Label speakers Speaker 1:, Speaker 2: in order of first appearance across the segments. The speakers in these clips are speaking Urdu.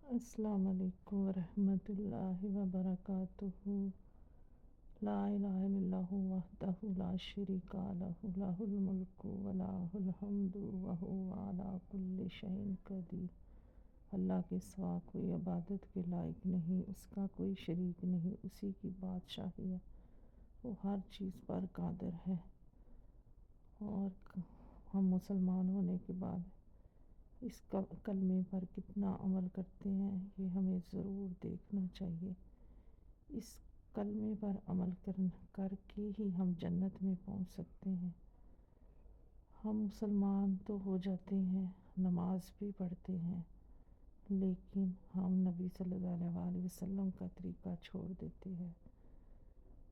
Speaker 1: السلام علیکم ورحمۃ اللہ وبرکاتہ۔ لا الہ الا اللہ وحدہ لا شریک لہ لہ الملک ولہ الحمد وہو علی کل شیء قدیر۔ اللہ کے سوا کوئی عبادت کے لائق نہیں، اس کا کوئی شریک نہیں، اسی کی بادشاہی ہے، وہ ہر چیز پر قادر ہے۔ اور ہم مسلمان ہونے کے بعد اس کلمے پر کتنا عمل کرتے ہیں، یہ ہمیں ضرور دیکھنا چاہیے۔ اس کلمے پر عمل کر کے ہی ہم جنت میں پہنچ سکتے ہیں۔ ہم مسلمان تو ہو جاتے ہیں، نماز بھی پڑھتے ہیں، لیکن ہم نبی صلی اللہ علیہ وسلم کا طریقہ چھوڑ دیتے ہیں۔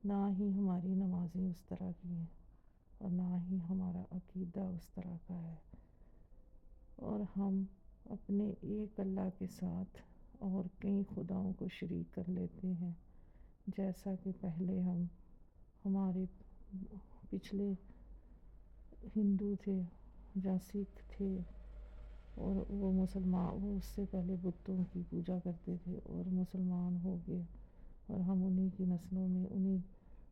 Speaker 1: نہ ہی ہماری نمازیں اس طرح کی ہیں اور نہ ہی ہمارا عقیدہ اس طرح کا ہے، اور ہم اپنے ایک اللہ کے ساتھ اور کئی خداؤں کو شریک کر لیتے ہیں۔ جیسا کہ پہلے ہمارے پچھلے ہندو تھے یا سکھ تھے، اور وہ اس سے پہلے بتوں کی پوجا کرتے تھے اور مسلمان ہو گئے، اور ہم انہی کی نسلوں میں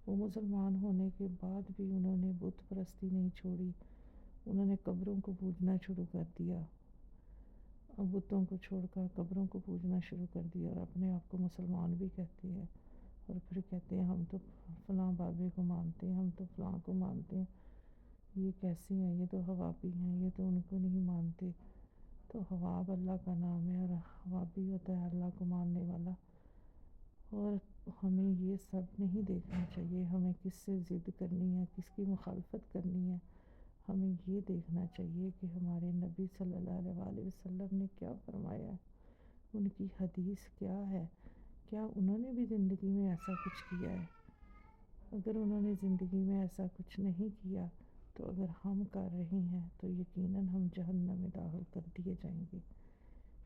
Speaker 1: وہ مسلمان ہونے کے بعد بھی انہوں نے بت پرستی نہیں چھوڑی، انہوں نے قبروں کو پوجنا شروع کر دیا، بتوں کو چھوڑ کر قبروں کو پوجنا شروع کر دیا، اور اپنے آپ کو مسلمان بھی کہتے ہیں، اور پھر کہتے ہیں ہم تو فلاں بابے کو مانتے ہیں، ہم تو فلاں کو مانتے ہیں۔ یہ کیسے ہیں؟ یہ تو حوابی ہیں، یہ تو ان کو نہیں مانتے۔ تو حواب اللہ کا نام ہے، اور حوابی ہوتا ہے اللہ کو ماننے والا۔ اور ہمیں یہ سب نہیں دیکھنا چاہیے، ہمیں کس سے ضد کرنی ہے، کس کی مخالفت کرنی ہے۔ ہمیں یہ دیکھنا چاہیے کہ ہمارے نبی صلی اللہ علیہ وسلم نے کیا فرمایا ہے، ان کی حدیث کیا ہے، کیا انہوں نے بھی زندگی میں ایسا کچھ کیا ہے؟ اگر انہوں نے زندگی میں ایسا کچھ نہیں کیا تو اگر ہم کر رہے ہیں تو یقیناً ہم جہنم میں داخل کر دیے جائیں گے۔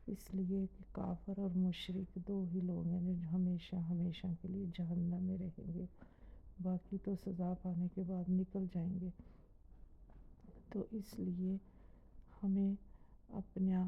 Speaker 1: اس لیے کہ کافر اور مشرک دو ہی لوگ ہیں جو ہمیشہ ہمیشہ کے لیے جہنم میں رہیں گے، باقی تو سزا پانے کے بعد نکل جائیں گے۔ تو اس لیے ہمیں اپنا